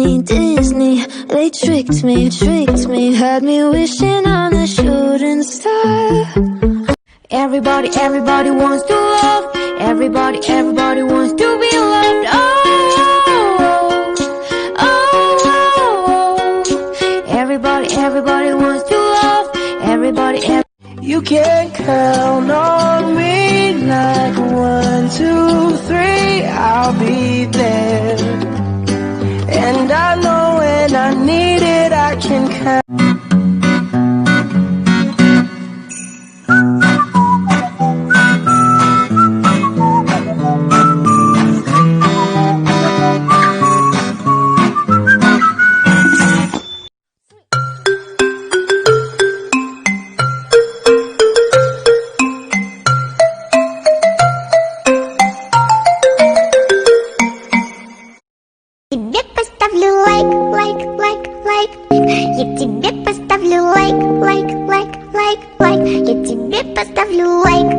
Disney, Disney. They tricked me, had me wishing on a shooting star. Everybody, everybody wants to love. Everybody, everybody wants to be loved. Everybody, everybody wants to love. Everybody. You can count on me like 1, 2, 3, I'll be there. And I know when I need it, I can count. Тебе поставлю лайк. Я тебе поставлю лайк. Я тебе поставлю лайк.